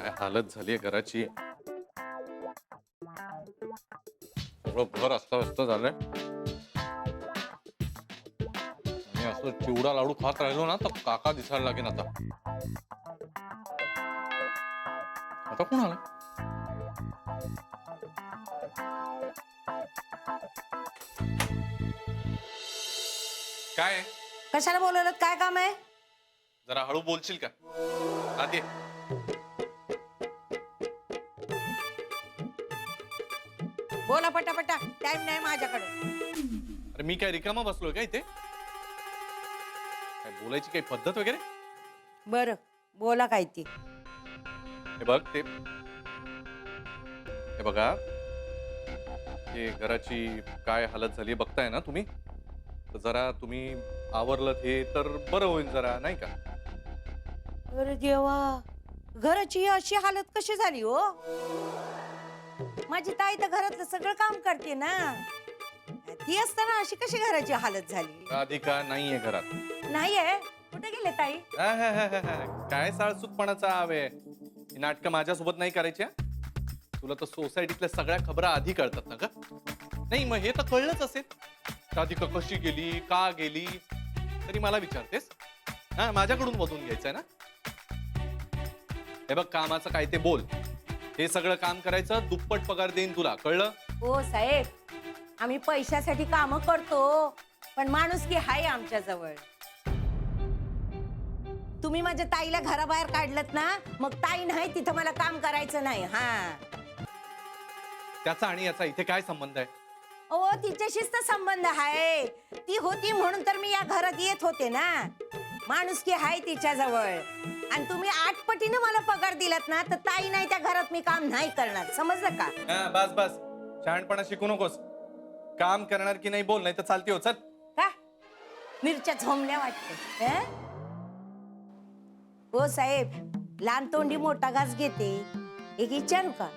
काय हालत झाली घराची. सगळं घर अस्ताव्यस्त झालंय. मी असं चिवडा लाडू खात राहिलो ना तर काका दिसायला लागेल आता. आता कोण आलं? काय कशाला बोलवलं? काय काम आहे? जरा हळू बोलशील का? आधी बोला पटापटा, टाइम नाही माझ्याकडे. अरे मी काय रिकामा बसलोय का इथे? काय बोलायची काही पद्धत वगैरे? बर बोला काय ती. हे बघ ते हे बघा ते घराची काय हालत झाली बघताय ना तुम्ही. तर जरा तुम्ही आवरलं हे तर बरं होईल जरा, नाही का? अरे देवा, घराची अशी हालत कशी झाली हो? माझी ताई तर घरातलं सगळं काम करते ना. ती असताना अशी कशी घराची हालत झाली? राधिका नाहीये घरात. नाहीये? कुठे गेले ताई? काय साळसूतपणाचा हवे. ही नाटकं माझ्यासोबत नाही करायची हा? तुला तर सोसायटीतल्या सगळ्या खबरा आधी कळतात ना ग? नाही मग हे तर कळलंच असेल. राधिका कशी गेली, का गेली, तरी मला विचारतेस? हा, माझ्याकडून बघून घ्यायचंय ना? हे बघ, कामाचं काय ते बोल. हे सगळं काम करायचं, दुप्पट पगार देईन तुला, कळलं? हो साहेब, आम्ही पैशासाठी काम करतो, पण माणुसकी हाय आमच्या जवळ. तुम्ही माझ्या ताईला घराबाहेर काढलत ना, मग ताई नाही तिथं मला काम करायचं नाही. हा, त्याचा आणि याचा इथे काय संबंध आहे? ओ तिच्याशीच तर संबंध आहे. ती होती म्हणून तर मी या घरात येत होते ना. माणुसकी हाय तिच्या जवळ. आणि तुम्ही 8 पटीने मला पगार दिलात ना, तर ताई नाही त्या घरात मी काम नाही करणार. समजलं का? बस बस, शहाणपणा शिकू नकोस. काम करणार की नाही बोल, नाही तर चालती हो. चल. का मिरच्या झोंबल्या वाटते? हो साहेब, लहान तोंडी मोठा घास घेते. एक विचारू का?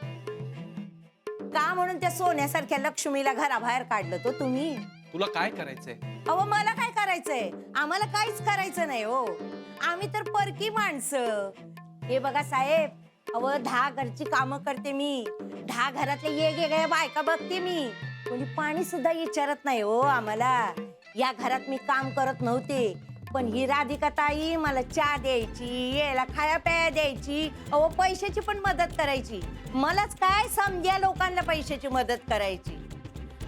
का म्हणून त्या सोन्यासारख्या लक्ष्मीला घराबाहेर काढलं तो तुम्ही? तुला काय करायचंय? अहो मला काय करायचंय? आम्हाला काहीच करायचं नाही हो. आम्ही तर परकी माणसं. हे बघा साहेब, अहो 10 घरची कामं करते मी. 10 घरातले वेगवेगळ्या बायका बघते मी. कोणी पाणी सुद्धा विचारत नाही हो आम्हाला. या घरात मी काम करत नव्हते, पण ही राधिका ताई मला चहा द्यायची, यायला खाया प्याया द्यायची, अहो पैशाची पण मदत करायची. मलाच काय समजा लोकांना पैशाची मदत करायची.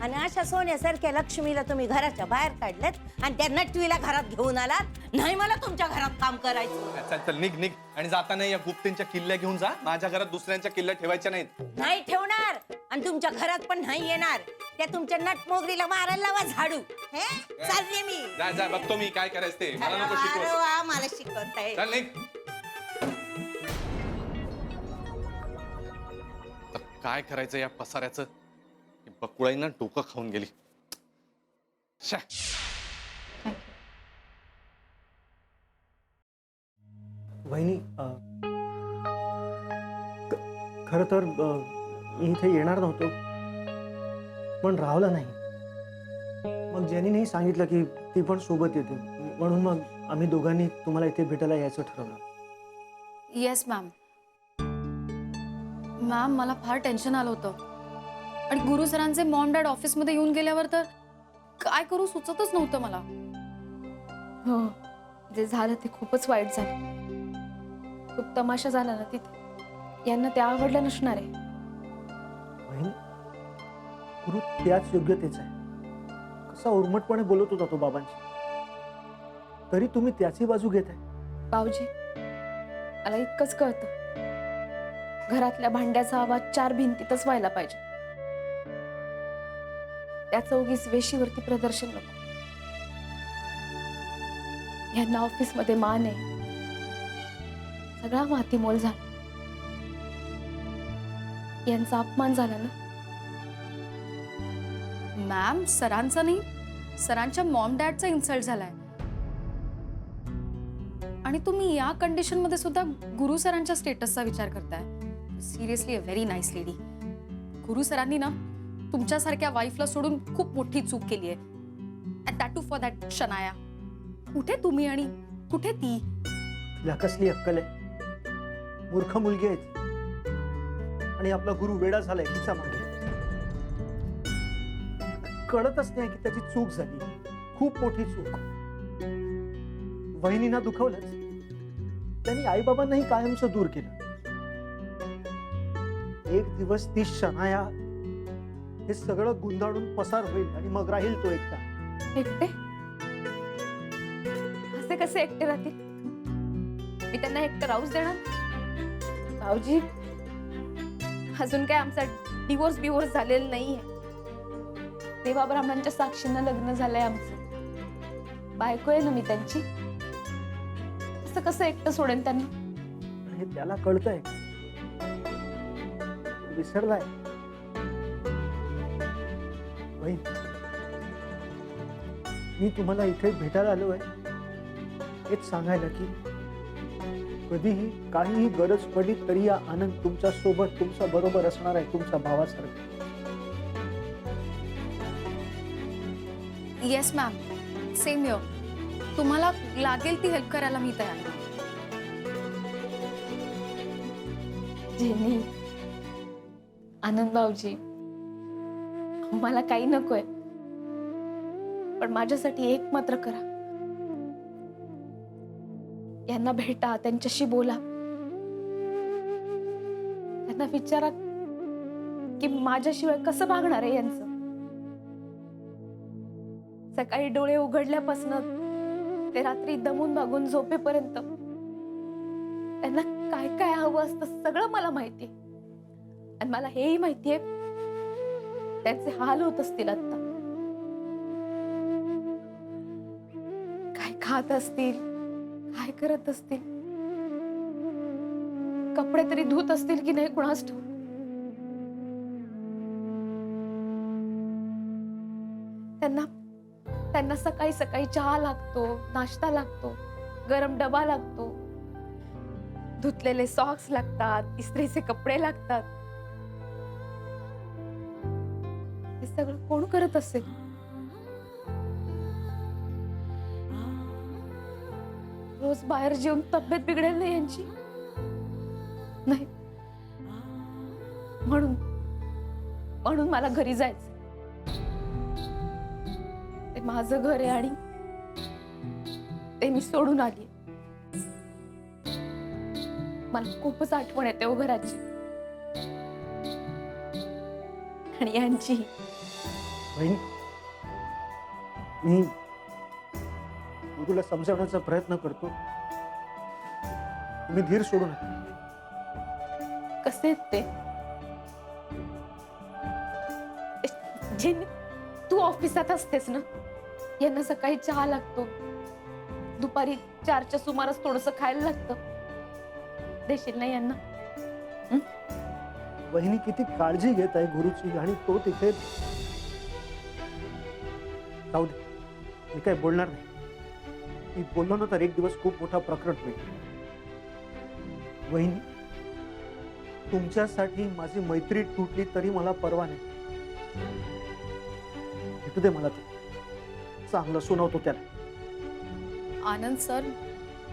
आणि अशा सोन्यासारख्या लक्ष्मीला तुम्ही घराच्या बाहेर काढलेत आणि त्या नटवीला घरात घेऊन आलात. नाही मला तुमच्या घरात काम करायचं. चल चल, निघ निघ. आणि जाताना या गुप्तींच्या किल्ल्या घेऊन जा. माझ्या घरात दुसऱ्यांच्या किल्ल्या ठेवायच्या नाहीत. नाही ठेवणार आणि तुमच्या घरात पण नाही येणार. त्या तुमच्या नटमोगरीला मारायला लावा झाडू. हे चालले मी. जा जा, बघतो मी काय करायचं ते. मला नको अरे शिकवू. वा, मला शिकवताय. चल निघ. आता काय करायचं या पसाऱ्याचं? बकुळाईना डोकं खाऊन गेली. शा. वहिनी, खरं तर मी इथे येणार नव्हतो, पण राहुलं नाही. मग जेनीनेही सांगितलं की ती पण सोबत येते, म्हणून मग आम्ही दोघांनी तुम्हाला इथे भेटायला यायचं ठरवलं. Yes ma'am. मॅम, मला फार टेन्शन आलं होतं. आणि गुरु सरांचे मॉम डॅड ऑफिसमध्ये येऊन गेल्यावर तर काय करू सुचतच नव्हतं मला. हो, जे झालं ते खूपच वाईट झालं. खूप तमाशा झाला ना तिथे. यांना ते आवडलं नसणार आहे. वहिनी, गुरु त्याच योग्यतेचा आहे. कसा उर्मटपणे बोलत होता तो बाबांशी, तरी तुम्ही त्याची बाजू घेताय. भाऊजी, मला इतकंच कळतं, घरातल्या भांड्याचा आवाज 4 भिंतीतच व्हायला पाहिजे. त्याचं उगीच वेशीवरती प्रदर्शन नको. यांना ऑफिसमध्ये मान आहे, सगळा मातीमोल झाला. यांचा अपमान झाला ना मॅम. सरांचा नाही, सरांच्या मॉम डॅडचा इन्सल्ट झालाय. आणि तुम्ही या कंडिशन मध्ये सुद्धा गुरु सरांच्या स्टेटसचा विचार करताय. Seriously a very nice lady. गुरु सरांनी ना तुमच्यासारख्या वाईफला सोडून खूप मोठी चूक केली आहे. And that to for that Shanaya. कुठे तुम्ही आणि कुठे ती? तिला कसली अक्कल आहे? मूर्ख मुलगी आहे ती. आणि आपला गुरु वेडा झालाय तिचा मागे. कळतच नाही की त्याची चूक झाली, खूप मोठी चूक. वहिनींना दुखवलंच, त्यांनी आईबाबांनाही कायमचं दूर केलं. एक दिवस ती शनाया हे सगळं गुंडाळून पसार होईल आणि मग राहील तो एकटा. एकटे असे कसे एकटे राहतील? मी त्यांना एकटं राहूच देणार? भाऊजी, अजून काय आमचा डिवोर्स झालेला नाहीये. देवा ब्राह्मणांच्या साक्षीनं लग्न झालंय आमचं. बायको आहे ना मी त्यांची. असं कसं एकटं सोडेन त्यांना? पण हे त्याला कळतंय, विसरलाय. बहीण, मी तुम्हाला इथे भेटायला आलोय हेच सांगायला की कधीही काहीही गरज पडली तरी या आनंद तुमच्या सोबत, तुमच्या बरोबर असणार आहे, तुमच्या भावासारखं. Yes ma'am, same here. तुम्हाला लागेल ती हेल्प करायला मी तयार आहे. जेनी, आनंद भाऊजी, मला काही नकोय, पण माझ्यासाठी एक मात्र करा. यांना भेटा, त्यांच्याशी बोला, त्यांना विचारा की माझ्याशिवाय कसं भागणार आहे यांचं. सकाळी डोळे उघडल्यापासून ते रात्री दमून भागून झोपेपर्यंत त्यांना काय काय हवं असतं सगळं मला माहितीये. आणि मला हेही माहितीये त्यांचे हाल होत असतील आता. काय खात असतील, काय करत असतील, कपडे तरी धुत असतील की नाही कुणास ठाऊक. त्यांना सकाळी सकाळी चहा लागतो, नाश्ता लागतो, गरम डबा लागतो, धुतलेले सॉक्स लागतात, इस्त्रीचे कपडे लागतात. हे सगळं कोण करत असेल? रोज बाहेर जेवून तब्येत बिघडेल ना यांची? नाही, म्हणून मला घरी जायचं. ते माझं घर आहे आणि ते मी सोडून आली. मला खूपच आठवण येते ओ घराची आणि यांची. बहीण, मी गुरुला समजावण्याचा प्रयत्न करतो, तुम्ही धीर सोडू नका. कसे आहेत ते? जे तू ऑफिसात असतेस ना, यांना सकाळी चहा लागतो, दुपारी 4च्या सुमारास थोडस खायला लागतं. देशील ना यांना? वहिनी किती काळजी घेत आहे गुरुची, आणि तो तिथे. जाऊ दे, मी काय बोलणार नाही. मी बोललो ना तर एक दिवस खूप मोठा प्रकरण होईल. वहिनी, तुमच्यासाठी माझी मैत्री तुटली तरी मला परवा नाही. भेटू दे मला, तो चांगलं सुनावतो त्याला. आनंद सर,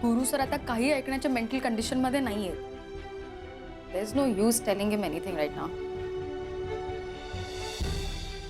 गुरु सर आता काही ऐकण्याच्या मेंटल कंडिशन मध्ये नाहीये. There is no use telling him anything right now.